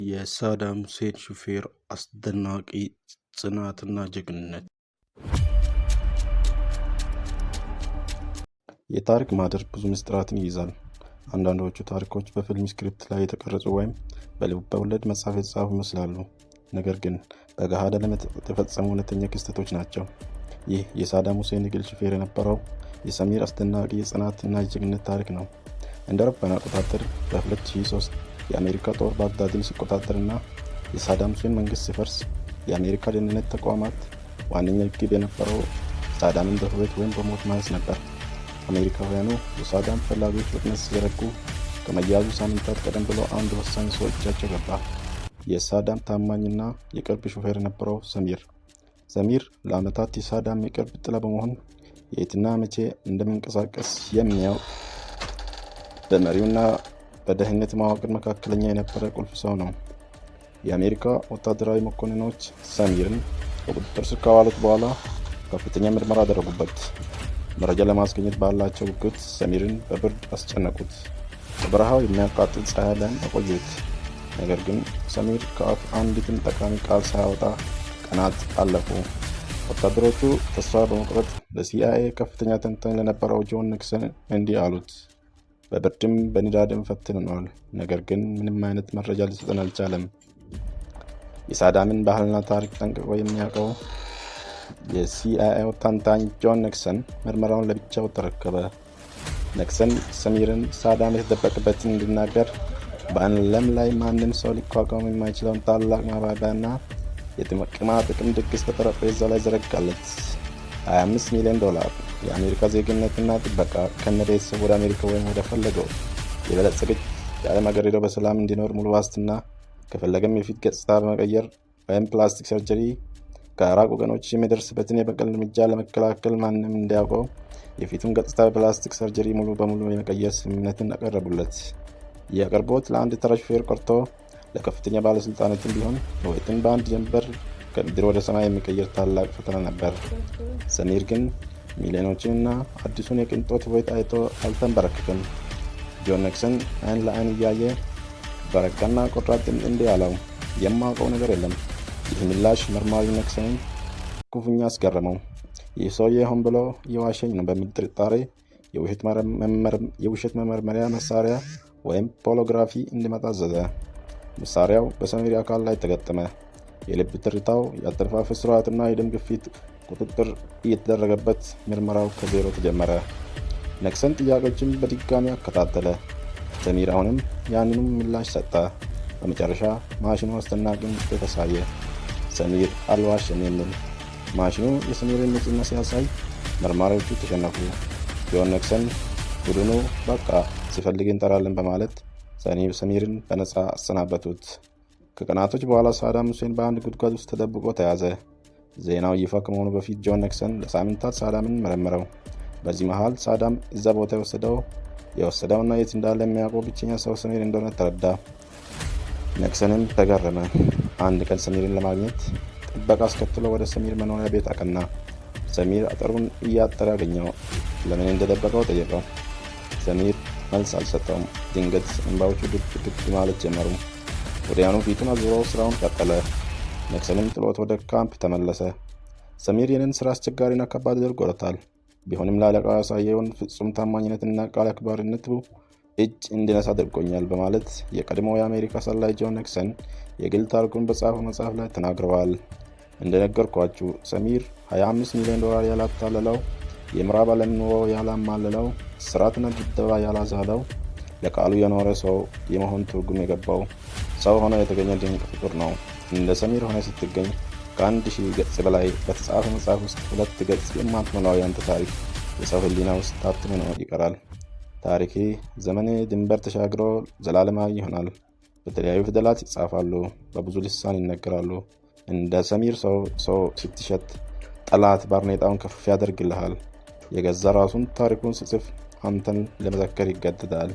የሳዳም ሁሴን ሹፌር አስደናቂ ጽናትና ጀግንነት። የታሪክ ማህደር ብዙ ምስጢራትን ይይዛል። አንዳንዶቹ ታሪኮች በፊልም ስክሪፕት ላይ የተቀረጹ ወይም በልብ ወለድ መጽሐፍ የተጻፉ ይመስላሉ፣ ነገር ግን በገሃድ ዓለም የተፈጸሙ እውነተኛ ክስተቶች ናቸው። ይህ የሳዳም ሁሴን የግል ሹፌር የነበረው የሰሚር አስደናቂ የጽናትና የጀግንነት ታሪክ ነው። እንደ አውሮፓውያን አቆጣጠር በ2003 የአሜሪካ ጦር ባግዳድን ሲቆጣጠርና የሳዳም ሁሴን መንግስት ሲፈርስ የአሜሪካ ደህንነት ተቋማት ዋነኛ ግብ የነበረው ሳዳምን በህይወት ወይም በሞት ማየት ነበር። አሜሪካውያኑ የሳዳም ፈላጊዎች ፍጥነት ሲዘረጉ ከመያዙ ሳምንታት ቀደም ብሎ አንድ ወሳኝ ሰው እጃቸው ገባ። የሳዳም ታማኝና የቅርብ ሹፌር የነበረው ሰሚር ለዓመታት የሳዳም የቅርብ ጥላ በመሆን የትና መቼ እንደሚንቀሳቀስ የሚያውቅ በመሪውና በደህንነት መዋቅር መካከለኛ የነበረ ቁልፍ ሰው ነው። የአሜሪካ ወታደራዊ መኮንኖች ሰሚርን በቁጥጥር ስር ካዋሉት በኋላ ከፍተኛ ምርመራ አደረጉበት። መረጃ ለማስገኘት ባላቸው ጉጉት ሰሚርን በብርድ አስጨነቁት። በበረሃው የሚያቃጥል ፀሐይ ላይ አቆዩት። ነገር ግን ሰሚር ከአፍ አንዲትም ጠቃሚ ቃል ሳያወጣ ቀናት አለፉ። ወታደሮቹ ተስፋ በመቁረጥ ለሲአይኤ ከፍተኛ ተንታኝ ለነበረው ጆን ኒክሰን እንዲህ አሉት። በብርድም በንዳድም ፈትነነዋል፣ ነገር ግን ምንም አይነት መረጃ ሊሰጠን አልቻለም። የሳዳምን ባህልና ታሪክ ጠንቅቆ የሚያውቀው የሲአይኤ ተንታኝ ጆን ኒክሰን ምርመራውን ለብቻው ተረከበ። ኒክሰን ሰሚርን ሳዳም የተደበቀበትን እንዲናገር በዓለም ላይ ማንም ሰው ሊቋቋም የማይችለውን ታላቅ ማባቢያና የጥቅማ ጥቅም ድግስ በጠረጴዛ ላይ ዘረጋለት። $25 ሚሊዮን፣ የአሜሪካ ዜግነትና ጥበቃ ከነ ቤተሰብ ወደ አሜሪካ ወይም ወደ ፈለገው የበለጸገች የዓለም ሀገር ሄዶ በሰላም እንዲኖር ሙሉ ዋስትና፣ ከፈለገም የፊት ገጽታ በመቀየር ወይም ፕላስቲክ ሰርጀሪ፣ ከአራቅ ወገኖች የሚደርስበትን የበቀል እርምጃ ለመከላከል ማንም እንዲያውቀው የፊቱን ገጽታ በፕላስቲክ ሰርጀሪ ሙሉ በሙሉ የመቀየር ስምምነትን አቀረቡለት። ይህ አቅርቦት ለአንድ ተራ ሹፌር ቀርቶ ለከፍተኛ ባለስልጣናትም ቢሆን ህይወትን በአንድ ጀንበር ከምድር ወደ ሰማይ የሚቀየር ታላቅ ፈተና ነበር። ሰሚር ግን ሚሊዮኖችንና አዲሱን የቅንጦት ህይወት አይቶ አልተንበረከከም። ጆን ኒክሰን አይን ለአይን እያየ በረካና ቆራጥ እንዲህ አለው፣ የማውቀው ነገር የለም። ይህ ምላሽ መርማሪ ኒክሰንን ክፉኛ አስገረመው። ይህ ሰውዬ ሆን ብሎ የዋሸኝ ነው በሚል ጥርጣሬ የውሸት መመርመሪያ መሳሪያ ወይም ፖሊግራፊ እንዲመጣ አዘዘ። መሳሪያው በሰሚር አካል ላይ ተገጠመ። የልብ ትርታው፣ የአተነፋፈስ ስርዓትና የደም ግፊት ቁጥጥር እየተደረገበት ምርመራው ከዜሮ ተጀመረ። ኒክሰን ጥያቄዎችን በድጋሚ አከታተለ። ሰሚር አሁንም ያንኑ ምላሽ ሰጠ። በመጨረሻ ማሽኑ አስደናቂ ውጤት አሳየ። ሰሚር አልዋሸም የሚል ማሽኑ የሰሚርን ንጽህና ሲያሳይ መርማሪዎቹ ተሸነፉ። ጆን ኒክሰን ቡድኑ በቃ ሲፈልግ እንጠራለን በማለት ሰሚርን በነፃ አሰናበቱት። ከቀናቶች በኋላ ሳዳም ሁሴን በአንድ ጉድጓድ ውስጥ ተደብቆ ተያዘ። ዜናው ይፋ ከመሆኑ በፊት ጆን ኒክሰን ለሳምንታት ሳዳምን መረመረው። በዚህ መሃል ሳዳም እዛ ቦታ የወሰደውና የት እንዳለ የሚያውቀው ብቸኛ ሰው ሰሚር እንደሆነ ተረዳ። ኒክሰንም ተገረመ። አንድ ቀን ሰሚርን ለማግኘት ጥበቃ አስከትሎ ወደ ሰሚር መኖሪያ ቤት አቀና። ሰሚር አጥሩን እያጠረ አገኘው። ለምን እንደደበቀው ጠየቀው። ሰሚር መልስ አልሰጠውም። ድንገት እንባዎቹ ድብ ማለት ጀመሩ። ወዲያውኑ ፊቱን አዙሮ ስራውን ቀጠለ። ኒክሰንም ጥሎት ወደ ካምፕ ተመለሰ። ሰሚር ይህንን ስራ አስቸጋሪና ከባድ አድርጎታል። ቢሆንም ለአለቃው ያሳየውን ፍጹም ታማኝነትና ቃል አክባሪነቱ እጅ እንዲነሳ አድርጎኛል በማለት የቀድሞው የአሜሪካ ሰላይ ጆን ኒክሰን የግል ታሪኩን በጻፈው መጽሐፍ ላይ ተናግረዋል። እንደነገርኳችሁ ሰሚር $25 ሚሊዮን ያላታለለው፣ የምዕራብ ዓለም ኑሮ ያላማለለው፣ ስርዓትና ድብደባ ያላዛለው፣ ለቃሉ የኖረ ሰው የመሆን ትርጉም የገባው ሰው ሆኖ የተገኘ ድንቅ ፍጡር ነው። እንደ ሰሚር ሆነ ስትገኝ ከ1000 ገጽ በላይ በተጻፈ መጽሐፍ ውስጥ 2 ገጽ የማትሞላው ያንተ ታሪክ የሰው ሕሊና ውስጥ ታትሞ ነው ይቀራል። ታሪክ ዘመን ድንበር ተሻግሮ ዘላለማዊ ይሆናል። በተለያዩ ፊደላት ይጻፋሉ፣ በብዙ ልሳን ይነገራሉ። እንደ ሰሚር ሰው ስትሸት ጠላት ባርኔጣውን ከፍ ያደርግልሃል። የገዛ ራሱን ታሪኩን ሲጽፍ አንተን ለመዘከር ይገደዳል።